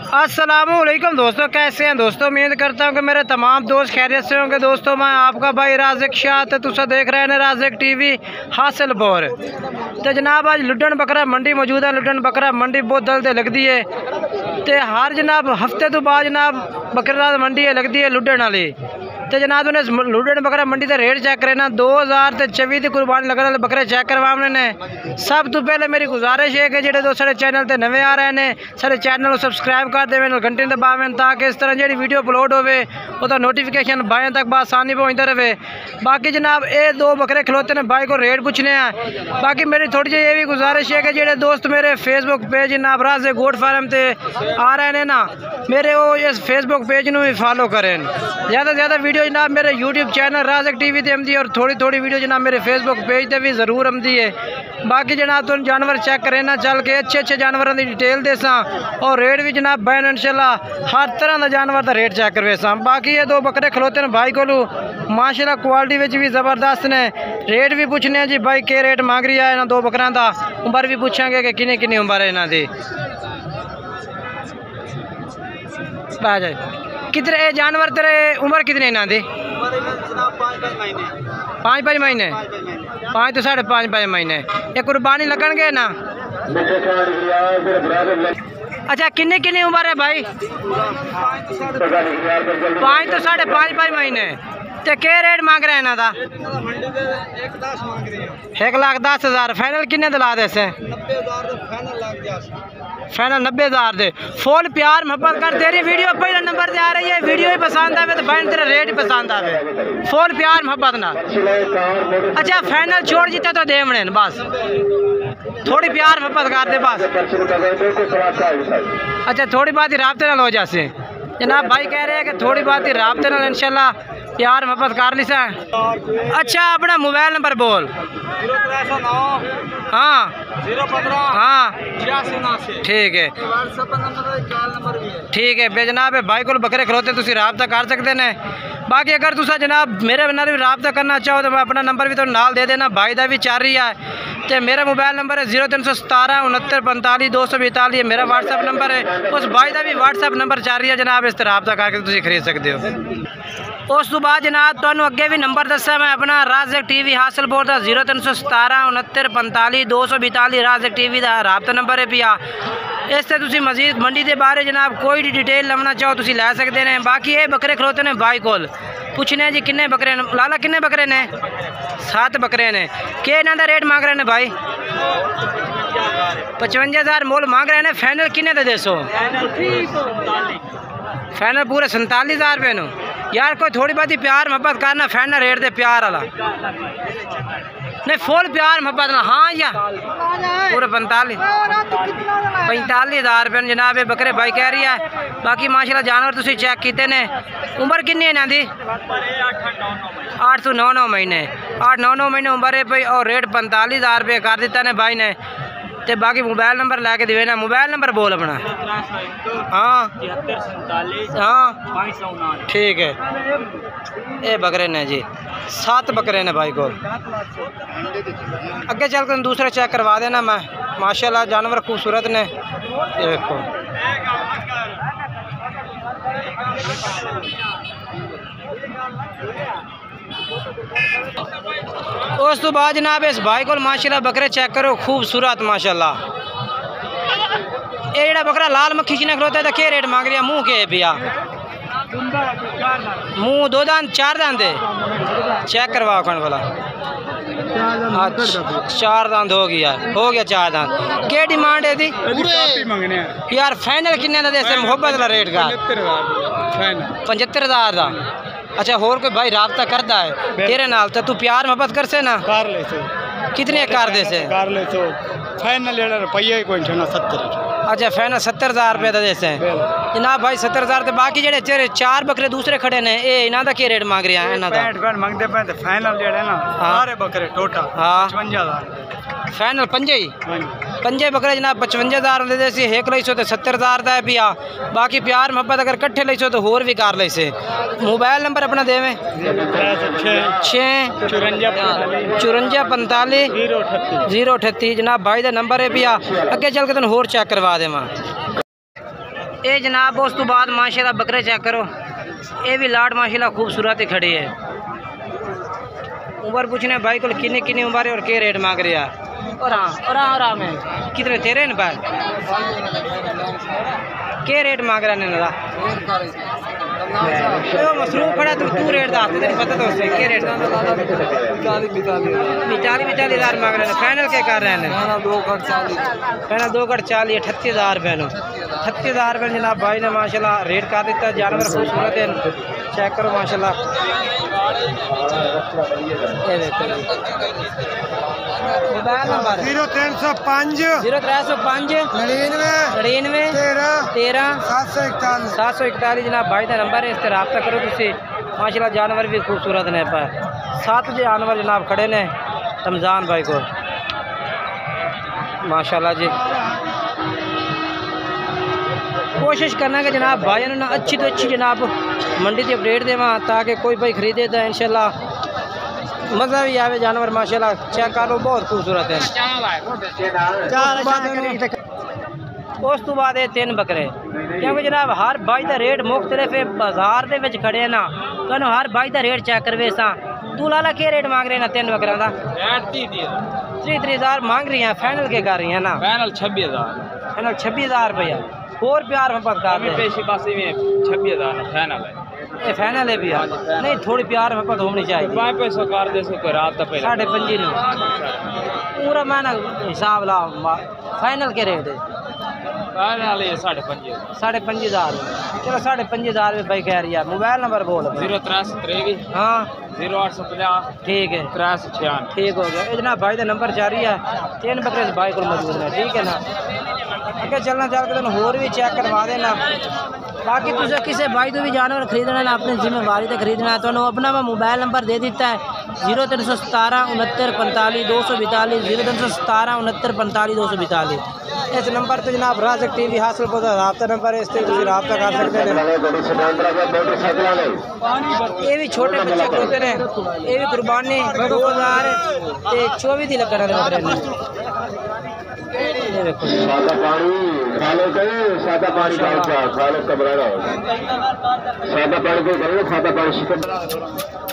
अस्सलामुअलैकुम दोस्तों, कैसे हैं दोस्तों। उम्मीद करता हूँ कि मेरे तमाम दोस्त खैरियत से होंगे। दोस्तों मैं आपका भाई राज़िक शाह तो तुसा देख रहे हैं राज़िक टीवी हासिलपुर। तो जनाब आज लुड्डन बकरा मंडी मौजूद है। लुड्डन बकरा मंडी बहुत दिल से लगती है तो हर जनाब हफ्ते तो बाद जनाब बकरा मंडी है लगती है लुड्डन वाली। तो जनाब उन्हें लुड्डन बकरा मंडी का रेट चेक करे ना 2024 की कुर्बानी लग रहा बकरे चेक करवाने ने। सब तो पहले मेरी गुजारिश है कि जो सारे चैनल पर नवे आ रहे हैं सारे चैनल को सबसक्राइब कर देवे, घंटे दबावें ताकि इस तरह जी वीडियो अपलोड होवे वो नोटिफिकेशन बाएँ तक आसानी पहुँचता रहे। बाकी जनाब ये दो बकरे खिलोते ने, भाई को रेट पूछने हैं। बाकी मेरी थोड़ी जी ये भी गुजारिश है कि जो दोस्त मेरे फेसबुक पेज जनाब राज़िक गोट फार्म से आ रहे हैं ना, मेरे वो इस फेसबुक पेज में भी फॉलो करें। ज़्यादा से ज़्यादा वीडियो जनाब मेरे यूट्यूब चैनल राज़िक टीवी से आमदी और थोड़ी थोड़ी वीडियो जनाब मेरे फेसबुक पेज पर भी ज़रूर आमदी है। बाकी जनाब तुम जानवर चेक करें ना, चल के अच्छे जानवरों की डिटेल देसा और रेट भी जनाब बैन इंशाल्लाह हर तरह का जानवर का रेट चेक करवे सा। बाकी ये दो बकरे खलोते हैं भाई को माशाल्लाह क्वालिटी में भी ज़बरदस्त ने। रेट भी पूछने जी भाई के रेट मांग रही है इन्होंने दो बकरों का, उम्र भी पूछेंगे कि किन्नी किन्नी उम्र है इन्हों की। कितने जानवर तेरे उम्र कितने इन्हों की? 5 महीने 5 तो 5.5 महीने। ये कुर्बानी लगनगे ना। अच्छा किन्नी किन्नी उम्र है भाई? 5 तो 5.5 महीने। तो क्या रेट मांग रहे हैं इन्हों का? 1,10,000। फाइनल किन्ने दिला दे से? फाइनल 90,000 दे। फुल प्यार मोहब्बत कर तेरी वीडियो पहले नंबर से आ रही है, वीडियो ही पसंद आवे तो फाइनल तेरा रेट ही पसंद आवे, फुल प्यार मोहब्बत ना। अच्छा फाइनल छोड़ जीते तो दे मने बस, थोड़ी प्यार मोहब्बत कर दे बस। अच्छा थोड़ी बात ही राब्ते नाल हो जासे जनाब, भाई कह रहे हैं कि थोड़ी बात ही राब्ते नाल इंशाल्लाह प्यार मोहब्बत कर ली सा। अच्छा अपना मोबाइल नंबर बोल। 0309 हाँ 015 हाँ 86 ठीक है ठीक है बेजनाब है। भाई को बकरे खलोते तुम राबता कर सकते हैं। बाकी अगर तुसा जनाब मेरे नाल भी राबता करना चाहो तो मैं अपना नंबर भी तो नाल दे देना, भाई का भी चल रही है। तो मेरा मोबाइल नंबर है 0317 69 45 242 मेरा व्हाट्सअप नंबर है। उस भाई का भी व्हाट्सअप नंबर चल रही है जनाब, इस तरह राबता करके तुम खरीद सकते हो। उस तो बाद जनाब तुहानू अगे भी नंबर दसा मैं अपना राज़िक टीवी हासिलपुर का 0317 69 45 242 राज़िक टीवी का राबता नंबर है पिया। इससे तुसी मजीद मंडी के बारे जनाब कोई भी डिटेल लवना चाहो तुसी लै सकते हैं। बाकी ये बकरे खलोते हैं भाई को पूछने जी किन्ने बकरे ने लाला किन्ने बकरे ने? 7 बकरे ने। के इन्हों का रेट मांग रहे हैं भाई? 55,000 मोल मांग रहे हैं। फाइनल किन्ने दे सो? फाइनल पूरे 47,000 रुपये नो। यार कोई थोड़ी बहुत ही प्यार मोहब्बत करना, फाइनल रेट दे प्यार वाला नहीं, फुल प्यार मोहब्बत ना। हाँ या पूरे 45,000 रुपये जनाब ये बकरे भाई कह रही है। बाकी माशाल्लाह जानवर तुसी चेक किए ने। उम्र किन्नी है इन्हों की? 8 तो 9 महीने 8-9 महीने उम्र है भाई और रेट 45,000 रुपये कर दिता ने भाई ने। तो बाकी मोबाइल नंबर लैके देवे ना, मोबाइल नंबर बोल अपना। हाँ हाँ ठीक है। ये बकरे ने जी 7 बकरे ने भाई को। अगे चल कर दूसरा चेक करवा देना मैं। माशाल्लाह जानवर खूबसूरत ने। ये देखो उस तो बाद जनाब इस भाई को माशाल्लाह बकरे चेक करो खूबसूरत माशाल्लाह। ये जरा बकरा लाल मक्खी जी ने खलोता है क्या रेट मांग रही है? मुँह के पिया मुँह 2 दांत 4 दांत दे चेक करवाओ कौन वाला। 4 दांत हो गया 4 दांत। क्या डिमांड है थी यार? फाइनल किन्ने का दे मोहब्बत का रेट का? 75,000 का। अच्छा होर कोई भाई राब्ता करता है तेरे नाल तो तू प्यार मोहब्बत कर से ना कर ले से? कितने कर दे से? कर ले तो फाइनल रुपये कोई 70। अच्छा फाइनल 70,000 रुपये का देसे जनाब भाई 70,000। तो बाकी जेडे तेरे 4 बकरे दूसरे खड़े ने ये इन्हों का क्या रेट मांग रहे हैं? इन्हों का मंगते पे तो फाइनल जेडे ना सारे बकरे टोटल हाँ 55,000 फाइनल 5 बकरे जनाब 55,000 दे सी। एक लई सो तो 70,000 का है पिया। बाकी प्यार मोहब्बत अगर कट्ठे लई सो तो होर भी कर ले से। मोबाइल नंबर अपना देवें 6 54 45 038 जनाब भाई का नंबर है पिया। अगे चल के तुम होर चेक करवा देव। ये जनाब उस तो बाद माशाल्लाह बकरे चेक करो, ये भी लाट माशाल्लाह खूबसूरत ही खड़ी है। उम्र पूछने भाई को किन्नी किन्नी उम्र है और क्या रेट मांग रहे हैं। और हाँ मैं कितने तेरे न भाई क्या रेट मांग रहा है? मसरूफ खड़ा तू रेट दस तेन पता तो उससे क्या रेट 45,000 मांग रहे हैं। फाइनल क्या कर रहे हैं? फाइनल 2 कट 40 38,000 रुपये 38,000 रुपये जनाब भाई ने माशाल्लाह रेट कर दिता। जानवर खूबसूरत है, चेक करो माशाल्लाह। मोबाइल नंबर 0305 0305 99 13 741 जनाब भाई का नंबर है। इस तरह रब्ता करो तुसी। माशाल्लाह जानवर भी खूबसूरत ने पर 7 जानवर जनाब खड़े ने रमज़ान भाई को माशाल्लाह जी। कोशिश करना कि जनाब भाई ने अच्छी तो अच्छी जनाब मंडी की अपडेट देवा ताकि कोई भाई खरीदे तो इंशाल्लाह मज़ा भी आवे। जानवर माशाल्लाह चेक कर लो बहुत खूबसूरत है। उस तो बाद 3 बकरे क्योंकि जनाब हर भाई का रेट मुख्तलिफ है। बाजार के खड़े ना तो हर भाई का रेट चेक करवे सा। तू लाला क्या रेट मांग रहे हैं 3 बकरों का? 30,000 मांग रही हैं। फाइनल के कर रही है ना? फाइनल 26,000। फाइनल 26,000 रुपया और प्यार मोहब्बत कर दे। 26,000 फाइनल है। ये फाइनल है भी नहीं, थोड़ी प्यार मोहब्बत होनी चाहिए। 5 कर दे सो रात तक 5.5 पूरा महीना हिसाब ला। फाइनल के रेट है? फाइनल 5,500। चलो 5,500 रुपये भाई कह रही है। मोबाइल नंबर बोल। 0323 हाँ 0850 ठीक है 8396 ठीक हो गया। इतना भाई का नंबर जारी है। 3 बकरे से भाई को मौजूद है, ठीक है ना? अगर चलना चल के तुम होर भी चेक करवा देना। बाकी तुझे किसी भाई तो भी जानवर खरीदना है अपनी जिम्मेवारी से खरीदना है तो अपना मैं मोबाइल नंबर दे दिता है 0317 69 45 242 0317 69 45 242। इस नंबर पर जनाब राज़िक टीवी हासिल को रब्ता नंबर है, इस पर तुम रब्ता कर सकते हैं। ये भी छोटे बच्चे होते हैं, ये भी कुर्बानी 2024 की लगना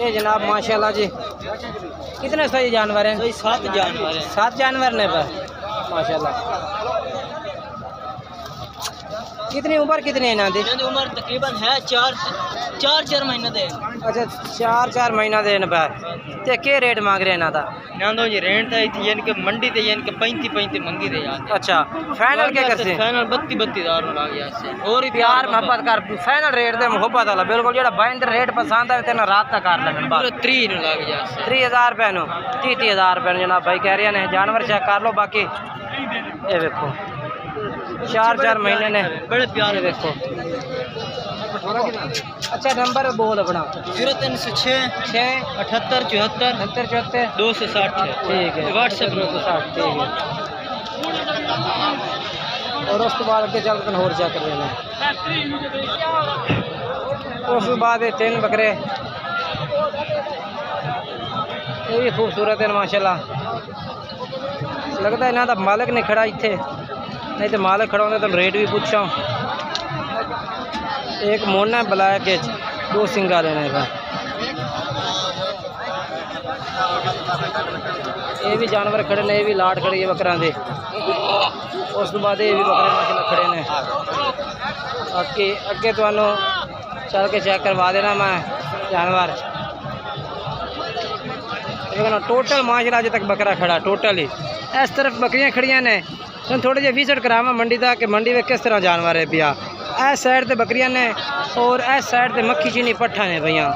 ये जनाब माशाल्लाह जी। कितने सही जानवर हैं? 7 जानवर हैं। 7 जानवर ने पर माशाल्लाह। कितनी उम्र कितनी है इन्हों की? उम्र तकरीबन है 4 महीने दे। अच्छा 4 महीना देन पर ते क्या रेट मांग रहे हैं ना जी? रेट तो यानी कि मंडी ते यानी कि 35 मंगी दे यार। अच्छा फाइनल क्या करते? फाइनल 32,000 लग गया से। और ही प्यार मोहब्बत कर फाइनल रेट दे मोहब्बत वाला बिल्कुल जो बाइंदर रेट पसंद है तेना रात तक कर लेना। पूरा 30 लग गया से। 30,000 रुपये 30,000 रुपये जनाब भाई कह रहे हैं। जानवर चेक कर लो। बाकी ये देखो 4 महीने ने बड़े प्यारे देखो। अच्छा नंबर बोल अपना। 0306 78 74 74 260 ठीक है। व्हाट्सएप 260 ठीक है। और उस बाद अगे चल कर होर चेक कर लेना। उस बाद 3 बकरे ये भी खूबसूरत है माशाल्लाह। लगता है इन्हों का मालिक नहीं खड़ा इत्थे, नहीं तो मालिक खड़ा होता तो रेट भी पूछा। एक मोना ब्लैक है 2 सिंगा लेने का। ये भी जानवर खड़े ने, ये भी लाट खड़ी है बकरा दे। उस बाद ये भी बकरे माशाल्लाह खड़े ने। बाकी अगे तो चल के चेक करवा देना मैं जानवर। टोटल माशाल्लाह अजे तक बकरा खड़ा टोटल ही। इस तरफ बकरियां खड़ियां ने तो थोड़े जे विजिट करावा मंडी का कि मंडी में किस तरह जानवर है पिया। इस साइड ते बकरियां ने और इस साइड ते मक्खी चीनी पट्ठा ने भैया।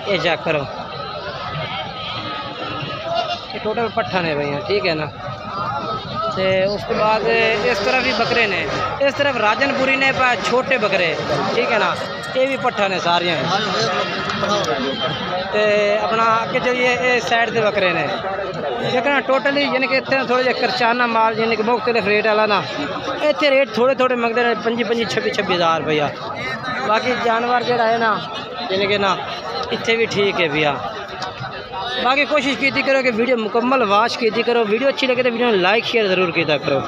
ये चेक करो ये टोटल पट्ठा ने भैया, ठीक है ना? तो उसके बाद इस तरफ भी बकरे ने, इस तरफ राजनपुरी ने पर छोटे बकरे, ठीक है ना? ये भी पट्ठा ने सारियां। तो अपना अगे चलिए इस साइड से बकरे ने लेकिन टोटली यानी कि इतने थोड़े जहा करचाना माल यानी कि मुख्तलिफ रेट वाला ना इतने रेट थोड़े मंगते हैं 25 26,000 रुपया। बाकी जानवर जोड़ा है ना यानी कि ना इतने भी ठीक है भैया। बाकी कोशिश की करो कि वीडियो मुकम्मल वाच की करो। वीडियो अच्छी लगे तो वीडियो लाइक शेयर ज़रूर किया करो।